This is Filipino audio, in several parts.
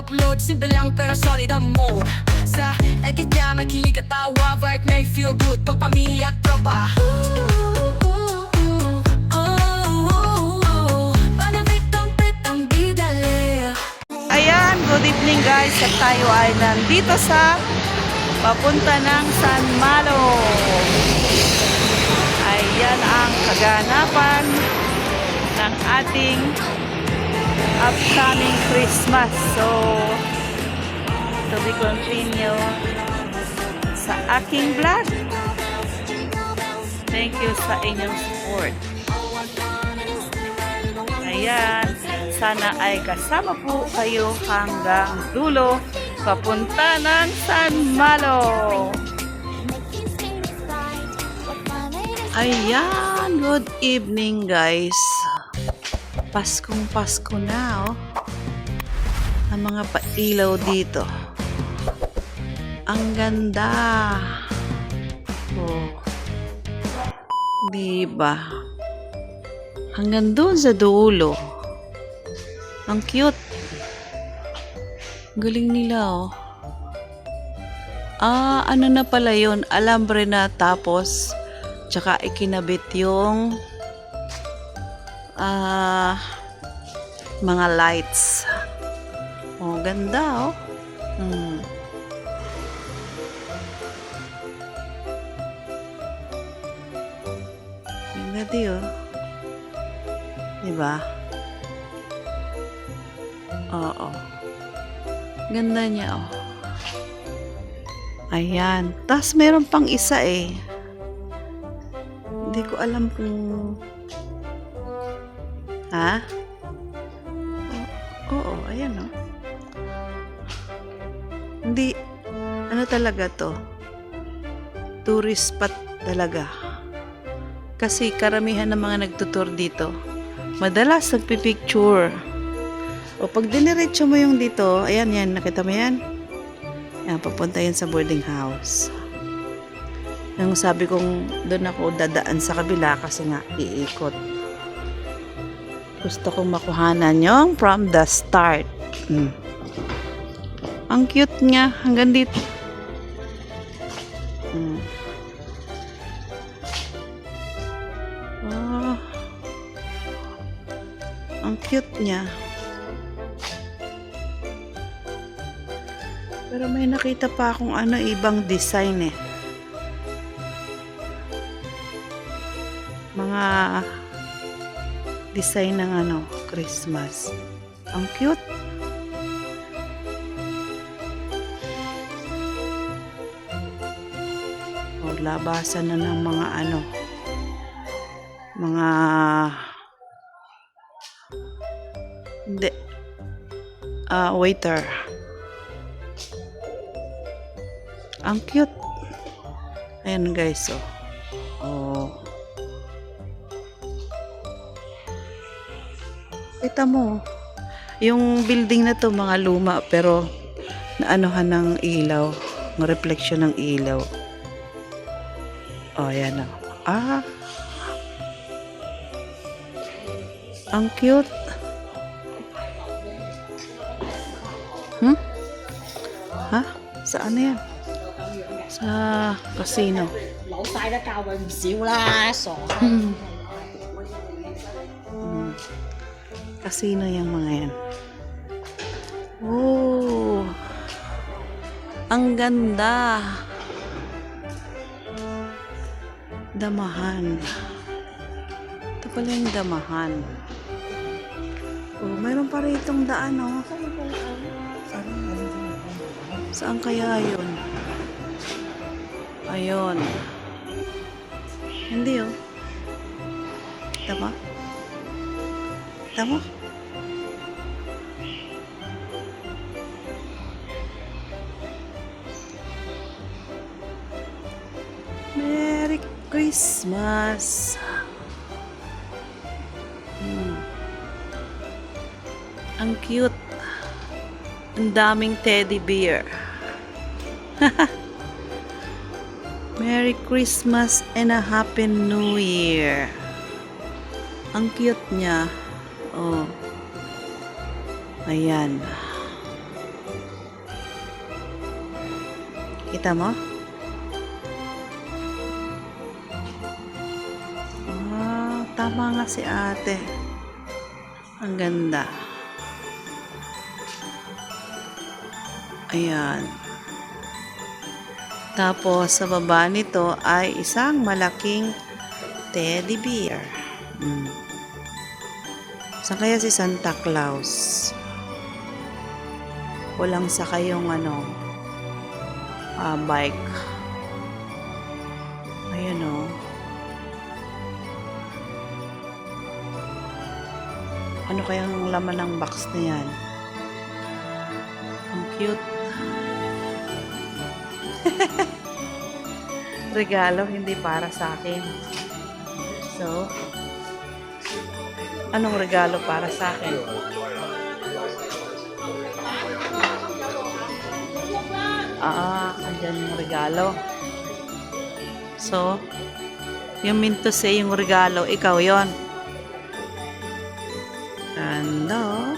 upload, simple lang pero solid ang mode. Sa edit niya makilig at tawa, vibe may feel good pag pamilya at tropa. Ayan, good evening guys. At tayo ay nandito sa papunta ng San Malo. Ayan ang kaganapan ng ating upcoming Christmas. So, to be continue sa aking vlog. Thank you sa inyong support. Ayan, sana ay kasama po kayo hanggang dulo papunta ng San Malo. Ayan, good evening guys. Paskong Pasko na, oh. Ang mga pailaw dito. Ang ganda. Oh. Diba? Hanggang doon sa dulo. Ang cute. Galing nila, oh. Ano na pala yun? Alambre na tapos tsaka ikinabit yung mga lights. Oh, ganda, oh. Ganda di, oh. Diba? Oo. Ganda niya, oh. Ayan. Tapos meron pang isa, eh. Hindi ko alam kung... Ha? Oo, ayan, oh. Hindi, ano talaga to? Tourist spot talaga. Kasi karamihan ng mga nagtutour dito, madalas nagpipicture. O pag diniretso mo yung dito, ayan, yan, nakita mo yan? Yan, papunta yan sa boarding house. Yung sabi kong doon ako dadaan sa kabila kasi nga iikot. Gusto kong makuhanan yung from the start. Ang cute niya hanggang dito. Oh. Ang cute niya. Pero may nakita pa akong ibang design, eh. Mga design ng Christmas. Ang cute. O, labasan na ng mga mga hindi waiter. Ang cute. Ayan guys, oh. Oh. Kita mo, yung building na to mga luma pero naanohan ng ilaw, ng reflection ng ilaw. Oh, ayan, oh. Ang cute. Ha? Saan na yan? Sa casino. Casino yung mga yan. Oh, ang ganda. Damahan. Ito pala yung damahan. Oh, mayroon pa rin itong daan, oh. Saan kaya yun? Ayun. Hindi, oh. Tama? Tama? Merry Christmas. Ang cute. Ang daming teddy bear. Merry Christmas and a Happy New Year. Ang cute niya. Oh. Ayan. Kita mo? Tama nga si ate. Ang ganda. Ayan. Tapos, sa baba nito ay isang malaking teddy bear. Saan kaya si Santa Claus? Walang sakay yung bike. Ayan o. Ano kayang laman ng box na yan? Ang cute. Regalo, hindi para sa akin. So, anong regalo para sa akin? Andyan yung regalo. So, yung meant to say yung regalo, ikaw yon. Ganda.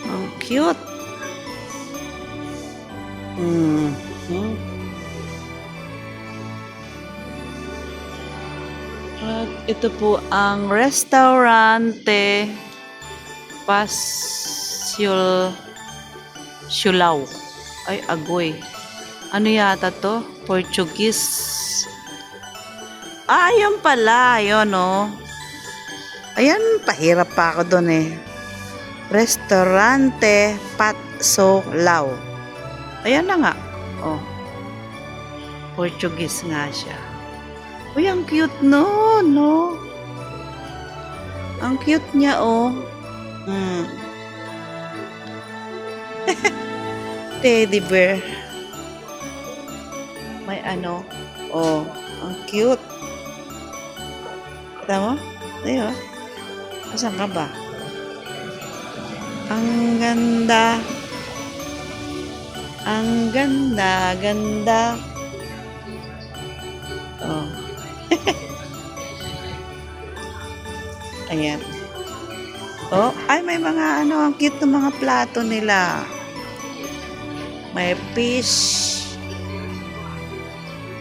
Ang cute. At ito po ang restaurante Siulaw. Ay, agoy. Ano yata to? Portuguese. Yun pala. Yun, oh. Ayan, pahirap pa ako doon eh. Restaurante Siulaw. Ayan na nga. Oh. Portuguese nga siya. Uy, ang cute no, no? Ang cute niya, oh. Teddy bear. May oh, ang cute. Kita mo? Ayo. Asan ka ba? Ang ganda. Ang ganda, ganda. Oh. Ayan. Oh, ay may mga ang cute ng mga plato nila. May fish.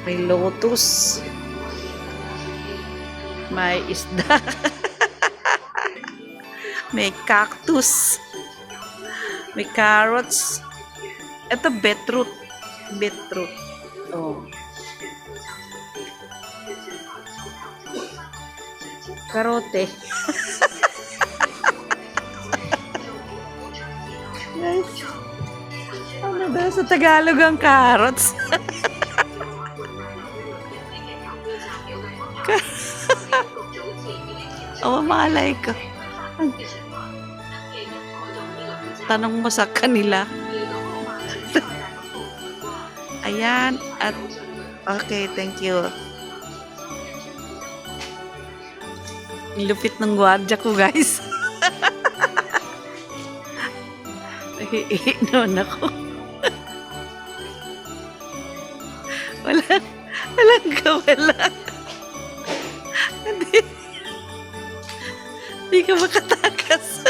May lotus. May isda. May cactus. May carrots. Ito beetroot. Beetroot. Oh. Karote. Guys, ano daw sa Tagalog ang carrots? Malay ko. Tanong mo sa kanila. Ayan. At okay, thank you. Lupit ng gwardiya ko, guys. Nahiinon ako. Walang kawala. Hindi ka makatakas.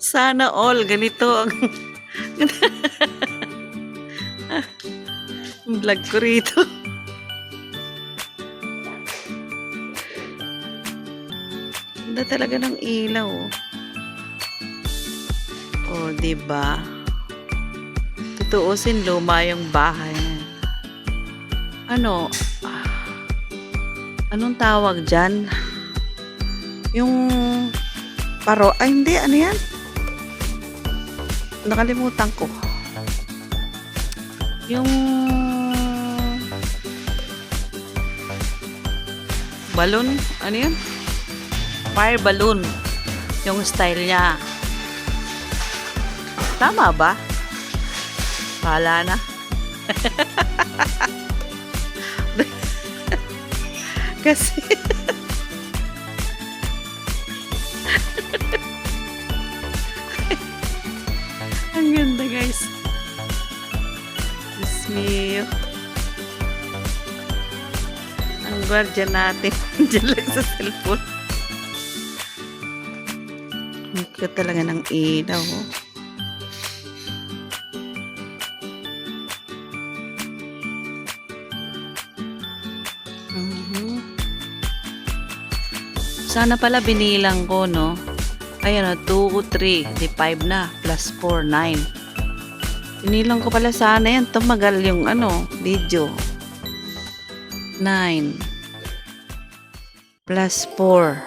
Sana all ganito ang vlog ko rito. Ganda talaga ng ilaw. Oh, diba? Tutuusin, luma yung bahay. Anong tawag dyan? Yung hindi, ano yan? Nakalimutan ko. Yung balloon, ano yun? Fire balloon. Yung style niya. Tama ba? Bahala na. Kasi ang ganda, guys. Diyos mio. gwardiya natin. Diyan lang sa cellphone. Ang cute talaga ng ilaw. Oh. Sana pala binilang ko, no? Ayan, 2, 3, di 5 na. Plus 4, 9. Binilang ko pala sana yan. Tumagal yung video. 9. Plus 4.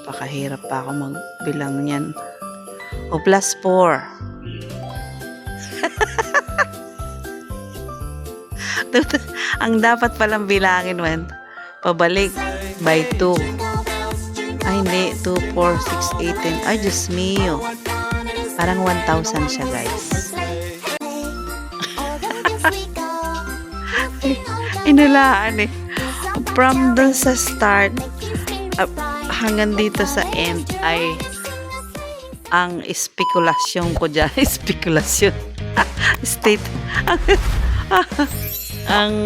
Pakahirap pa ako magbilang niyan. O plus 4. Ang dapat palang bilangin, man. Pabalik by 2. Ay, hindi. 2, 4, 6, 8, 10. Ay, Diyos mio. Parang 1,000 siya, guys. Inulaan eh. From dun sa start, hanggang dito sa end ay ang espekulasyon ko dyan. Espekulasyon. State. Ang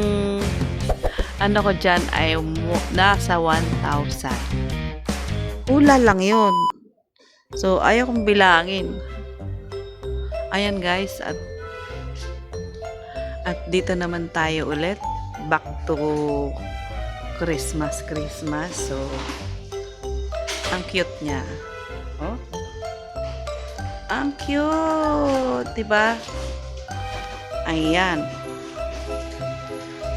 ano ko dyan ay nasa 1,000. Hula lang yun. So, ayaw kong bilangin. Ayan guys, at dito naman tayo ulit. Back to Christmas. So, ang cute niya. Oh? Ang cute! Diba? Ayan.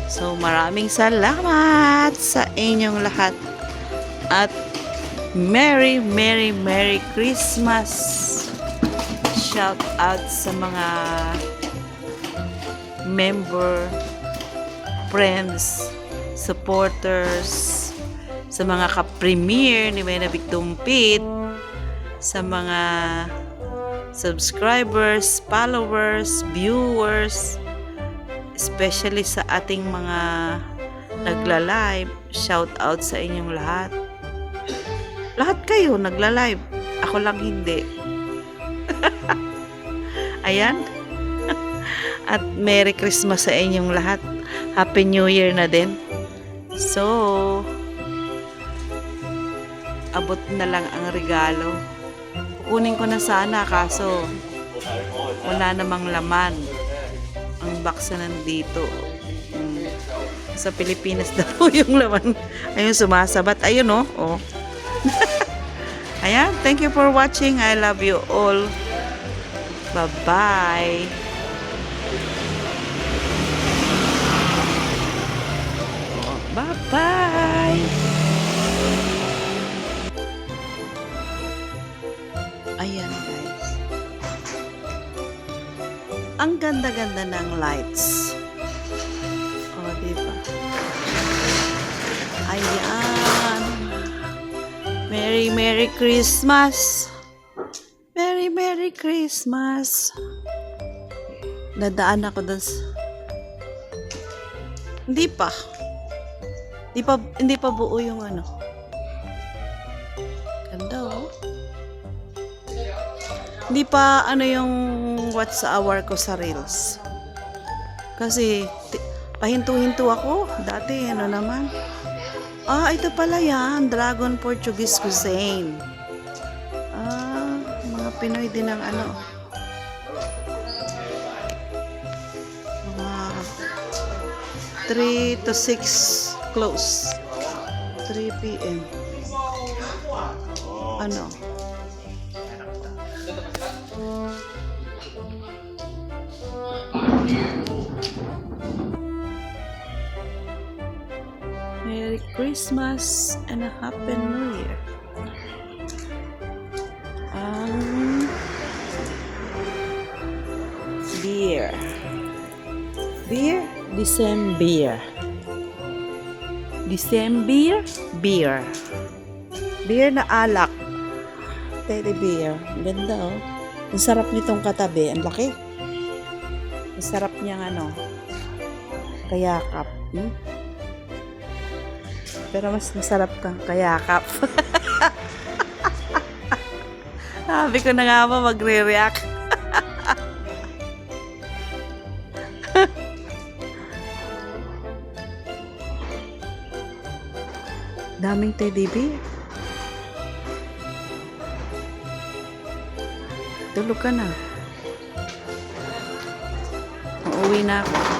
So, maraming salamat sa inyong lahat. At Merry Christmas! Shout out sa mga member, friends, supporters, sa mga ka-premiere ni Mena Bigtumpit, sa mga subscribers, followers, viewers, especially sa ating mga nagla-live. Shout out sa inyong lahat. Lahat kayo nagla-live. Ako lang hindi. Ayan. At Merry Christmas sa inyong lahat. Happy New Year na din. So, abot na lang ang regalo. Kukunin ko na sana kaso wala namang laman. Ang box na nandito. Sa Pilipinas na po yung laman. Ayun, sumasabat. Ayun, oh. Oh. Ayan. Thank you for watching. I love you all. Bye-bye. Bye-bye. Ayan, guys. Ang ganda-ganda ng lights. Oh, diba? Ayan. Merry Christmas. Merry Christmas. Nadaan ako dun sa... Hindi pa buo yung Ganda, oh. Hindi pa yung watch hour ko sa Reels. Kasi pahinto-hinto ako. Dati naman. Ito pala yan. Dragon Portuguese cuisine. Mga Pinoy din ng mga 3 to 6 close. 3 p.m. Merry Christmas and a Happy New Year. December beer na alak. Teddy beer. Ang ganda, oh. Ang sarap nitong katabi. Ang laki. Ang sarap niyang kayakap. Pero mas masarap kang kayakap. Sabi ko na nga ba magre-react. Daming teddy bear. Tulog ka na. Uuwi na ako.